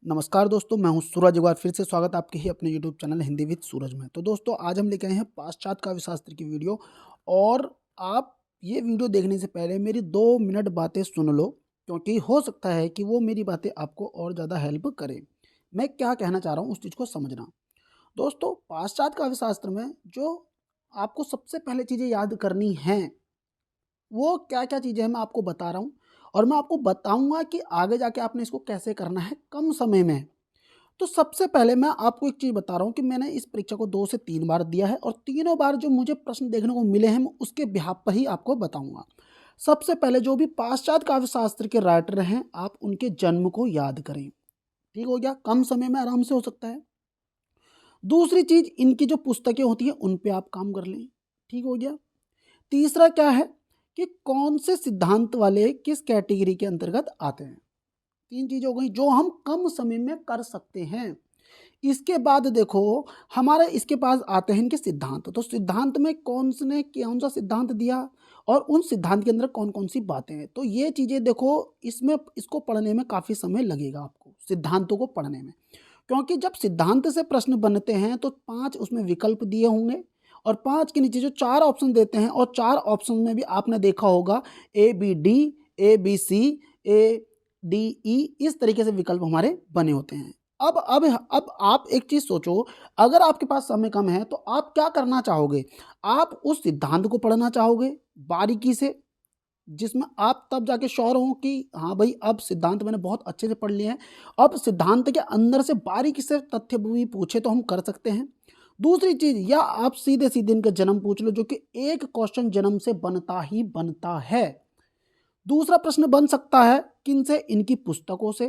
नमस्कार दोस्तों, मैं हूं सूरज। एक बार फिर से स्वागत आपके ही अपने यूट्यूब चैनल हिंदी विद सूरज में। तो दोस्तों, आज हम लेके आए हैं पाश्चात्य काव्य शास्त्र की वीडियो। और आप ये वीडियो देखने से पहले मेरी 2 मिनट बातें सुन लो, क्योंकि हो सकता है कि वो मेरी बातें आपको और ज़्यादा हेल्प करें। मैं क्या कहना चाह रहा हूँ उस चीज़ को समझना। दोस्तों, पाश्चात्य काव्य शास्त्र में जो आपको सबसे पहले चीज़ें याद करनी हैं, वो क्या-क्या चीज़ें हैं मैं आपको बता रहा हूँ। और मैं आपको बताऊँगा कि आगे जाके आपने इसको कैसे करना है कम समय में। तो सबसे पहले मैं आपको एक चीज़ बता रहा हूँ कि मैंने इस परीक्षा को 2 से 3 बार दिया है, और तीनों बार जो मुझे प्रश्न देखने को मिले हैं, मैं उसके बिहाफ़ पर ही आपको बताऊँगा। सबसे पहले जो भी पाश्चात्य काव्य शास्त्र के राइटर हैं, आप उनके जन्म को याद करें। ठीक हो गया? कम समय में आराम से हो सकता है। दूसरी चीज़, इनकी जो पुस्तकें होती हैं, उन पे आप काम कर लें। ठीक हो गया? तीसरा क्या है कि कौन से सिद्धांत वाले किस कैटेगरी के अंतर्गत आते हैं। 3 चीज़ें हो गई जो हम कम समय में कर सकते हैं। इसके बाद देखो, हमारे इसके पास आते हैं इनके सिद्धांत। तो सिद्धांत में कौन सा सिद्धांत दिया, और उन सिद्धांत के अंदर कौन-कौन सी बातें हैं। तो ये चीज़ें देखो, इसमें इसको पढ़ने में काफ़ी समय लगेगा आपको, सिद्धांतों को पढ़ने में। क्योंकि जब सिद्धांत से प्रश्न बनते हैं तो 5 उसमें विकल्प दिए होंगे, और 5 के नीचे जो 4 ऑप्शन देते हैं, और 4 ऑप्शन में भी आपने देखा होगा ए, बी, डी, ए, बी, सी, ए, डी, ई, इस तरीके से विकल्प हमारे बने होते हैं। अब आप एक चीज़ सोचो, अगर आपके पास समय कम है तो आप क्या करना चाहोगे? आप उस सिद्धांत को पढ़ना चाहोगे बारीकी से, जिसमें आप तब जाके श्योर हो कि हाँ भाई, अब सिद्धांत मैंने बहुत अच्छे से पढ़ लिए हैं। अब सिद्धांत के अंदर से बारीकी से तथ्य भी पूछे तो हम कर सकते हैं। दूसरी चीज़, या आप सीधे-सीधे इनका जन्म पूछ लो, जो कि एक क्वेश्चन जन्म से बनता ही बनता है। दूसरा प्रश्न बन सकता है किनसे? इनकी पुस्तकों से।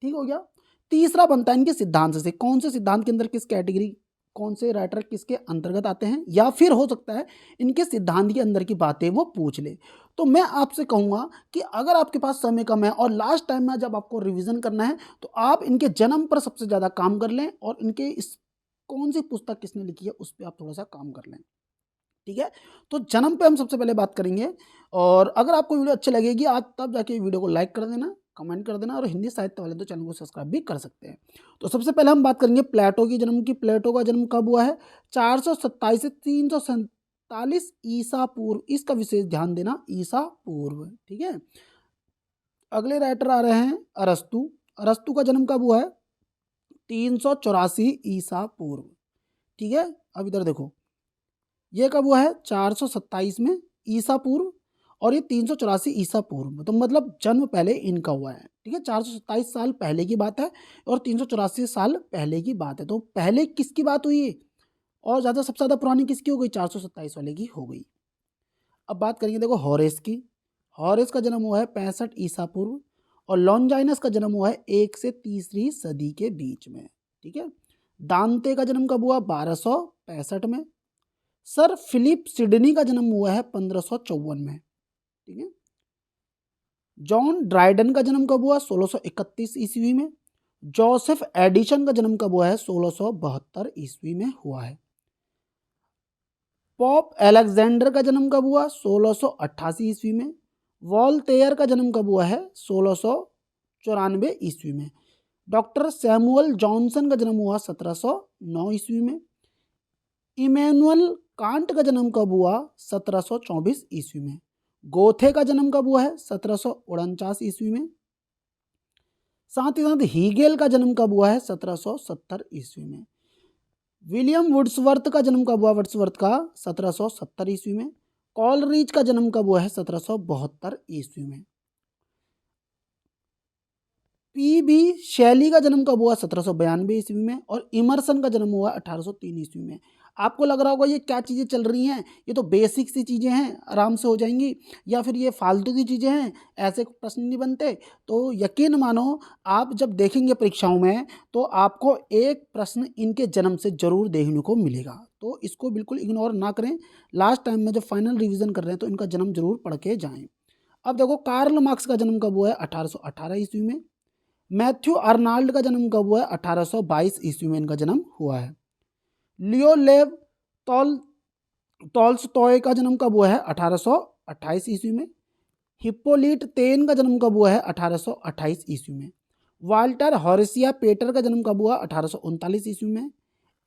ठीक हो गया? तीसरा बनता है इनके सिद्धांत से, कौन से सिद्धांत के अंदर किस कैटेगरी, कौन से राइटर किसके अंतर्गत आते हैं, या फिर हो सकता है इनके सिद्धांत के अंदर की बातें वो पूछ ले। तो मैं आपसे कहूँगा कि अगर आपके पास समय कम है और लास्ट टाइम में जब आपको रिवीजन करना है, तो आप इनके जन्म पर सबसे ज़्यादा काम कर लें, और इनके इस कौन सी पुस्तक किसने लिखी है उस पे आप थोड़ा-सा काम कर लें। ठीक है? तो जन्म पे हम सबसे पहले बात करेंगे। और अगर आपको वीडियो अच्छी लगेगी, आप तब जाके वीडियो को लाइक कर देना, कमेंट कर देना, और हिंदी साहित्य वाले तो चैनल को सब्सक्राइब भी कर सकते हैं। तो सबसे पहले हम बात करेंगे प्लेटो की जन्म की। प्लेटो का जन्म कब हुआ है? 427 से 347 ईसा पूर्व। इसका विशेष ध्यान देना, ईसा पूर्व। ठीक है? अगले राइटर आ रहे हैं अरस्तु। अरस्तु का जन्म कब हुआ है? 384 ईसा पूर्व। ठीक है? अब इधर देखो, ये कब हुआ है? 427 में ईसा पूर्व, और ये 384 ईसा पूर्व में। तो मतलब जन्म पहले इनका हुआ है। ठीक है? 427 साल पहले की बात है, और 384 साल पहले की बात है। तो पहले किसकी बात हुई, और ज़्यादा सबसे ज़्यादा पुरानी किसकी हो गई? 427 वाले की हो गई। अब बात करेंगे देखो हॉरेस की। हॉरेस का जन्म हुआ है 65 ईसा पूर्व, और लॉन्जाइनस का जन्म हुआ है 1 से तीसरी सदी के बीच में। ठीक है? दांते का जन्म कब हुआ? 1265 में। सर फिलिप सिडनी का जन्म हुआ है 1554 में। ठीक है? जॉन ड्राइडन का जन्म कब हुआ? 1631 ईस्वी में। जोसेफ एडिशन का जन्म कब हुआ है? 1672 ईस्वी में हुआ है। पॉप अलेक्जेंडर का जन्म कब हुआ? 1688 ईस्वी में। वॉलटेयर का जन्म कब हुआ है? 1694 ईस्वी में। डॉक्टर सैमुअल जॉनसन का जन्म हुआ 1709 ईस्वी में। इमैनुअल कांट का जन्म कब हुआ? 1724 ईस्वी में। गोथे का जन्म कब हुआ है? 1749 ईस्वी में। साथ ही साथ हीगेल का जन्म कब हुआ है? 1770 ईस्वी में। विलियम वुड्सवर्थ का जन्म कब हुआ? वर्ड्सवर्थ का 1770 ईस्वी में। कॉलरिज का जन्म कब हुआ है? 1772 ईस्वी में। पी बी शैली का जन्म कब हुआ? 1792 ईस्वी में। और इमर्सन का जन्म हुआ 1803 ईस्वी में। आपको लग रहा होगा ये क्या चीज़ें चल रही हैं, ये तो बेसिक सी चीज़ें हैं, आराम से हो जाएंगी, या फिर ये फालतू की चीज़ें हैं, ऐसे प्रश्न नहीं बनते। तो यकीन मानो, आप जब देखेंगे परीक्षाओं में, तो आपको एक प्रश्न इनके जन्म से जरूर देखने को मिलेगा। तो इसको बिल्कुल इग्नोर ना करें। लास्ट टाइम में जब फाइनल रिविजन कर रहे हैं तो इनका जन्म जरूर पढ़ के जाएं। अब देखो, कार्ल मार्क्स का जन्म कब हुआ है? 1818 ईस्वी में। मैथ्यू अर्नाल्ड का जन्म कब हुआ है? 1822 ईस्वी में इनका जन्म हुआ है। लियो लेव टॉल टॉल्स्टॉय का जन्म कब हुआ है? 1828 ईस्वी में। हिप्पोलिट तेन का जन्म कब हुआ है? 1828 ईस्वी में। वाल्टर हॉरेसिया पेटर का जन्म कब हुआ? 1839 ईस्वी में।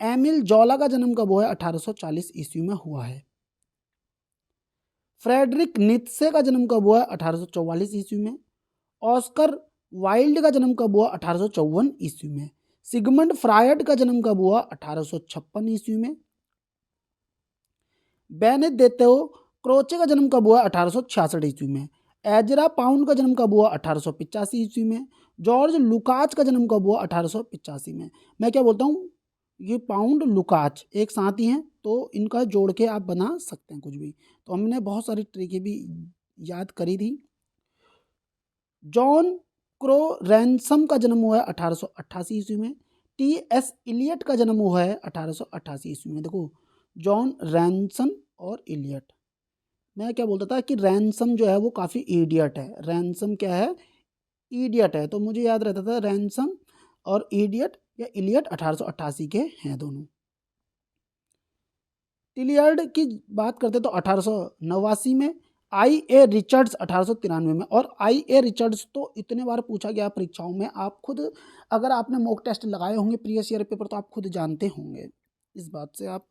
एमिल जॉला का जन्म कब हुआ है? 1840 ईस्वी में हुआ है। फ्रेडरिक नीत्शे का जन्म कब हुआ है? 1844 ईस्वी में। ऑस्कर वाइल्ड का जन्म कब हुआ? 1854 ईस्वी में। सिगमंड फ्रायड का जन्म कब हुआ? 1856 ईस्वी में। बेनेदेत्तो क्रोचे का जन्म कब हुआ? 1866 ईस्वी में। एजरा पाउंड का जन्म कब हुआ? 1885 ईस्वी में। जॉर्ज लुकाच का जन्म कब हुआ? 1885 में। मैं क्या बोलता हूँ, ये पाउंड लुकाच एक साथ ही हैं, तो इनका जोड़ के आप बना सकते हैं कुछ भी। तो हमने बहुत सारी ट्रिकें भी याद करी थी। जॉन क्रो रैनसम का जन्म हुआ है 1888 ईस्वी में। टी.एस. इलियट का जन्म हुआ है 1888 ईस्वी में। देखो, जॉन रैनसन और इलियट। मैं क्या बोलता था कि रैनसम जो है वो काफ़ी इडियट है। रैनसम क्या है? इडियट है। तो मुझे याद रहता था रैनसम और इडियट या इलियट 1888 के हैं दोनों। टिलियर्ड की बात करते तो 1889 में। आई ए रिचर्ड्स 1893 में। और आई ए रिचर्ड्स तो इतने बार पूछा गया परीक्षाओं में, आप खुद अगर आपने मॉक टेस्ट लगाए होंगे प्रीवियस ईयर पेपर तो आप खुद जानते होंगे, इस बात से आप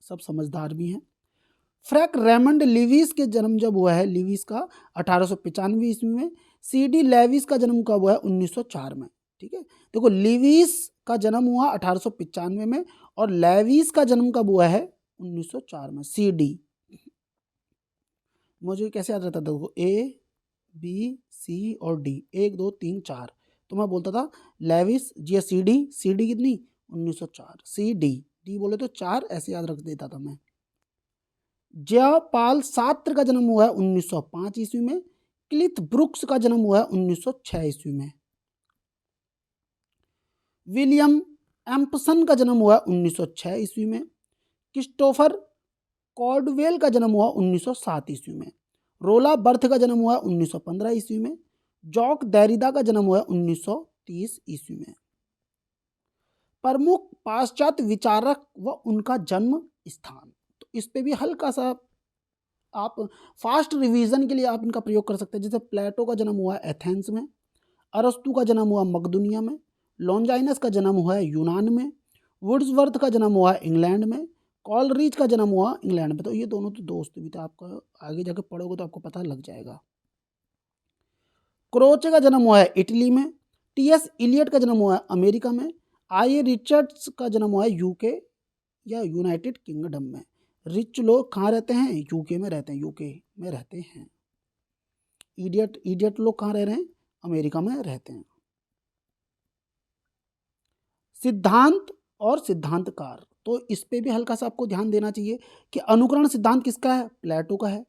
सब समझदार भी हैं। फ्रैंक रेमंड लिविस के जन्म जब हुआ है, लिविस का 1895 ईस्वी में। सी डी लेविस का जन्म कब हुआ है? 1904 में। ठीक है, देखो लिविस का जन्म हुआ 1895 में और लेविस का जन्म कब हुआ है? 1904 में। सी डी मुझे कैसे याद रहता था? देखो ए बी सी और डी, 1 2 3 4, तो मैं बोलता था लेविस जी, सी डी कितनी? 1904। सी डी बोले तो 4 ऐसे याद रख देता था मैं। जयपाल सात्र का जन्म हुआ है 1905 ईस्वी में। क्लिथ ब्रुक्स का जन्म हुआ है 1906 ईस्वी में। विलियम एम्पसन का जन्म हुआ है 1906 ईस्वी में। क्रिस्टोफर कॉर्डवेल का जन्म हुआ 1907 ईस्वी में। रोला बर्थ का जन्म हुआ 1915 ईस्वी में। जॉक देरिदा का जन्म हुआ 1930 ईस्वी में। प्रमुख पाश्चात्य विचारक व उनका जन्म स्थान, तो इस पे भी हल्का सा आप फास्ट रिवीजन के लिए आप इनका प्रयोग कर सकते हैं। जैसे प्लेटो का जन्म हुआ एथेंस में। अरस्तु का जन्म हुआ मकदुनिया में। लॉन्जाइनस का जन्म हुआ है यूनान में। वुड्सवर्थ का जन्म हुआ इंग्लैंड में। कॉलरिज का जन्म हुआ इंग्लैंड में। तो ये दोनों तो दोस्त भी थे, आपका आगे जाके पढ़ोगे तो आपको पता लग जाएगा। क्रोचे का जन्म हुआ है इटली में। टी.एस. इलियट का जन्म हुआ है अमेरिका में। आई रिचर्ड्स का जन्म हुआ है यूके या यूनाइटेड किंगडम में। रिच लोग कहाँ रहते हैं? यूके में रहते हैं, यूके में रहते हैं। इडियट लोग कहाँ रह रहे हैं? अमेरिका में रहते हैं। सिद्धांत और सिद्धांतकार, तो इस पे भी हल्का सा आपको ध्यान देना चाहिए कि अनुकरण सिद्धांत किसका है? प्लेटो का है।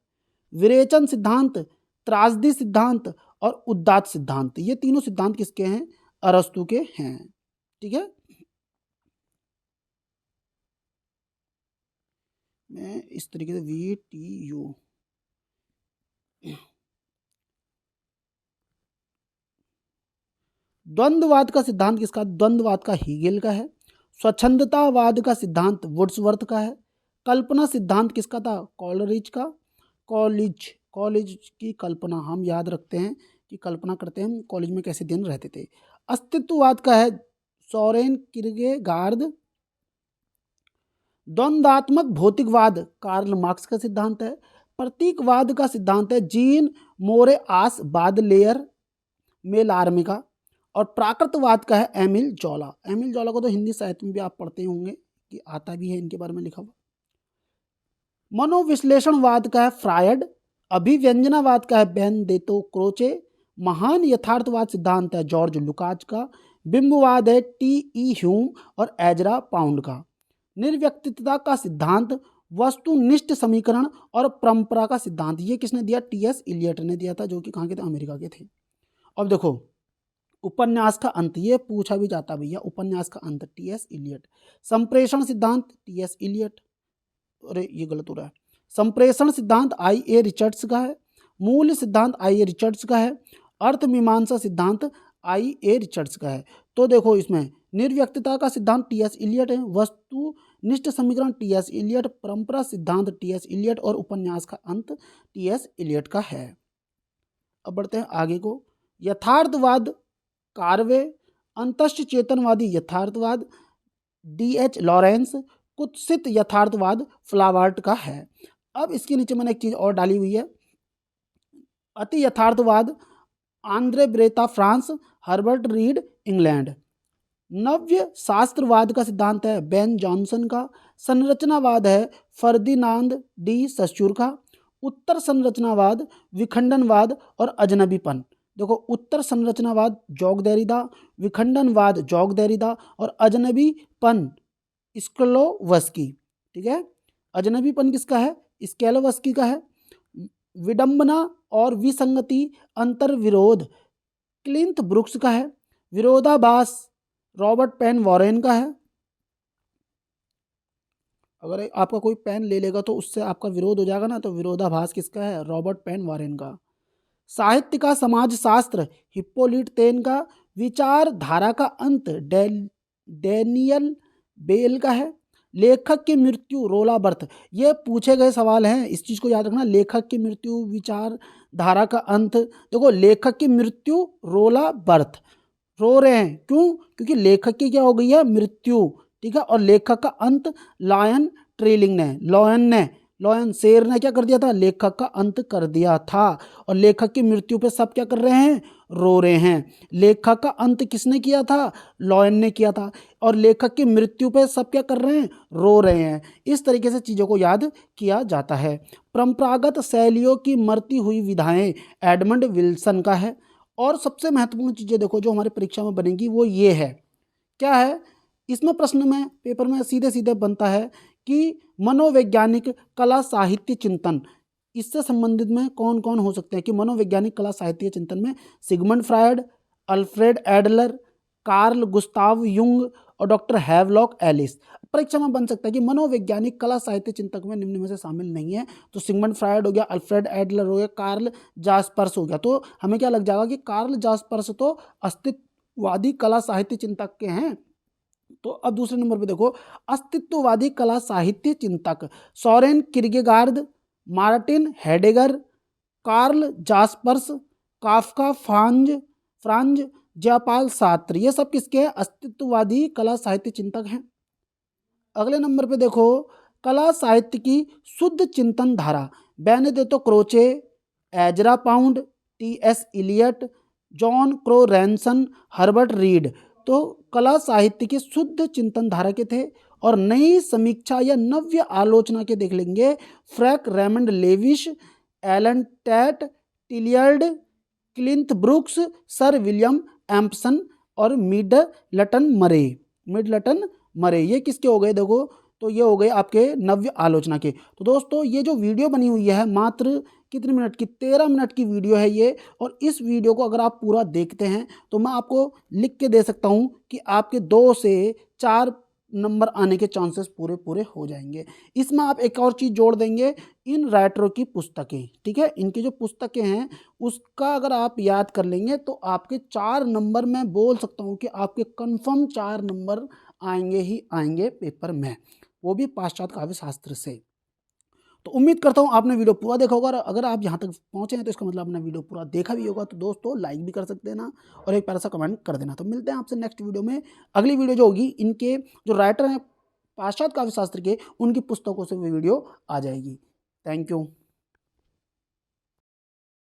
विरेचन सिद्धांत, त्रासदी सिद्धांत और उदात्त सिद्धांत, ये तीनों सिद्धांत किसके हैं? अरस्तु के हैं। ठीक है, मैं इस तरीके से VTU द्वंद्ववाद का सिद्धांत किसका? द्वंद्ववाद का हीगेल का है। स्वच्छंदतावाद का सिद्धांत वुड्सवर्थ का है। कल्पना सिद्धांत किसका था? कॉलरिज का। कॉलेज की कल्पना हम याद रखते हैं कि कल्पना करते हैं हम कॉलेज में कैसे दिन रहते थे। अस्तित्ववाद का है सोरेन किरकेगार्ड। द्वंद्वात्मक भौतिकवाद कार्ल मार्क्स का सिद्धांत है। प्रतीकवाद का सिद्धांत है जीन मोरे आस बादलेयर मेलार्मे का। और प्राकृतवाद का है एमिल जॉला। एमिल जॉला को तो हिंदी साहित्य में भी आप पढ़ते होंगे कि आता भी है, इनके बारे में लिखा हुआ। मनोविश्लेषणवाद का है फ्रायड। अभिव्यंजनावाद का है बेनेदेत्तो क्रोचे। महान यथार्थवाद सिद्धांत है जॉर्ज लुकाच का। बिंबवाद है T.E. ह्यूम और एजरा पाउंड का। निर्व्यक्तिकता का सिद्धांत, वस्तुनिष्ठ समीकरण और परंपरा का सिद्धांत, ये किसने दिया? T.S. इलियट ने दिया था, जो कि कहाँ के थे? अमेरिका के थे। अब देखो उपन्यास का अंत, ये पूछा भी जाता भैया, उपन्यास का अंत T.S. इलियट। संप्रेषण सिद्धांत T.S. इलियट, अरे ये गलत हो रहा है। संप्रेषण सिद्धांत I.A. रिचर्ड्स का है। मूल सिद्धांत I.A. रिचर्ड्स का है। अर्थ मीमांसा सिद्धांत I.A. रिचर्ड्स का है। तो देखो इसमें निर्व्यक्तता का सिद्धांत T.S. इलियट है। वस्तुनिष्ठ समीकरण T.S. इलियट, परंपरा सिद्धांत T.S. इलियट और उपन्यास का अंत T.S. इलियट का है। अब बढ़ते हैं आगे को। यथार्थवाद कार्वे, अंतश्च चेतनवादी यथार्थवाद D.H. लॉरेंस, कुत्सित यथार्थवाद फ्लावार्ट का है। अब इसके नीचे मैंने एक चीज और डाली हुई है, अति यथार्थवाद Andre Breton France, Herbert Read England. नव्य शास्त्रवाद का सिद्धांत है बेन जॉनसन का। संरचनावाद है फर्दिनांद डी सस्चूर का। उत्तर संरचनावाद विखंडनवाद और अजनबीपन। देखो, उत्तर संरचनावाद जॉक देरिदा, विखंडनवाद जॉक देरिदा और अजनबीपन स्क्लोवस्की। ठीक है, अजनबीपन किसका है? स्केलोवस्की का है। विडंबना और विसंगति अंतर्विरोध क्लिंथ ब्रुक्स का है। विरोधाभास रॉबर्ट पेन वॉरेन का है। अगर आपका कोई पेन ले लेगा तो उससे आपका विरोध हो जाएगा ना, तो विरोधाभास किसका है? रॉबर्ट पेन वॉरेन का। साहित्य का समाजशास्त्र हिप्पोलिट तेन का। विचारधारा का अंत डैनियल बेल का है। लेखक की मृत्यु रोला बर्थ। ये पूछे गए सवाल हैं, इस चीज को याद रखना। लेखक की मृत्यु, विचारधारा का अंत। देखो, लेखक की मृत्यु रोला बर्थ, रो रहे हैं क्यों? क्योंकि लेखक की क्या हो गई है? मृत्यु। ठीक है, और लेखक का अंत लायन ट्रेलिंग ने, लॉयन शेर ने क्या कर दिया था? लेखक का अंत कर दिया था। और लेखक की मृत्यु पे सब क्या कर रहे हैं? रो रहे हैं। लेखक का अंत किसने किया था? लॉयन ने किया था। और लेखक की मृत्यु पे सब क्या कर रहे हैं? रो रहे हैं। इस तरीके से चीज़ों को याद किया जाता है। परंपरागत शैलियों की मरती हुई विधाएं एडमंड विल्सन का है। और सबसे महत्वपूर्ण चीज़ें देखो जो हमारी परीक्षा में बनेगी वो ये है, क्या है? इसमें प्रश्न में, पेपर में सीधे सीधे बनता है कि मनोवैज्ञानिक कला साहित्य चिंतन, इससे संबंधित में कौन कौन हो सकते हैं? कि मनोवैज्ञानिक कला साहित्य चिंतन में Sigmund Freud, Alfred Adler, Carl Gustav Jung और डॉक्टर हैवलॉक एलिस। परीक्षा में बन सकता है कि मनोवैज्ञानिक कला साहित्य चिंतक में निम्न में से शामिल नहीं है, तो सिगमंड फ्रायड हो गया, अल्फ्रेड एडलर हो गया, कार्ल जास्पर्स हो गया। तो हमें क्या लग जाएगा कि कार्ल जास्पर्स तो अस्तित्ववादी कला साहित्य चिंतक के हैं। तो अब दूसरे नंबर पे देखो, अस्तित्ववादी कला साहित्य चिंतक Soren Kierkegaard, Martin Heidegger, Karl Jaspers, Kafka, Franz Jean Paul Sartre, ये सब किसके हैं? अस्तित्ववादी कला साहित्य चिंतक हैं। अगले नंबर पे देखो, कला साहित्य की शुद्ध चिंतन धारा Benedetto Croce, Ezra Pound, T.S. Eliot, John Crowe Ransom, Herbert Read. तो कला साहित्य की शुद्ध चिंतन धारा के थे। और नई समीक्षा या नव्य आलोचना के देख लेंगे, Frank Raymond Leavis, Allen Tate, Tillyard, Cleanth Brooks, sir William Empson और मिडलटन मरे। ये किसके हो गए? देखो, तो ये हो गए आपके नव्य आलोचना के। तो दोस्तों, ये जो वीडियो बनी हुई है मात्र कितने मिनट की? 13 मिनट की वीडियो है ये। और इस वीडियो को अगर आप पूरा देखते हैं तो मैं आपको लिख के दे सकता हूं कि आपके 2 से 4 नंबर आने के चांसेस पूरे हो जाएंगे। इसमें आप एक और चीज़ जोड़ देंगे, इन राइटरों की पुस्तकें। ठीक है, इनकी जो पुस्तकें हैं उसका अगर आप याद कर लेंगे तो आपके 4 नंबर, मैं बोल सकता हूँ कि आपके कंफर्म 4 नंबर आएंगे ही आएंगे पेपर में, वो भी पाश्चात्य काव्य शास्त्र से। तो उम्मीद करता हूँ आपने वीडियो पूरा देखा होगा। और अगर आप यहाँ तक पहुँचे हैं तो इसका मतलब आपने वीडियो पूरा देखा भी होगा। तो दोस्तों, लाइक भी कर सकते हैं ना, और एक प्यारा सा कमेंट कर देना। तो मिलते हैं आपसे नेक्स्ट वीडियो में। अगली वीडियो जो होगी, इनके जो राइटर हैं पाश्चात्य काव्य शास्त्र के, उनकी पुस्तकों से वीडियो आ जाएगी। Thank you.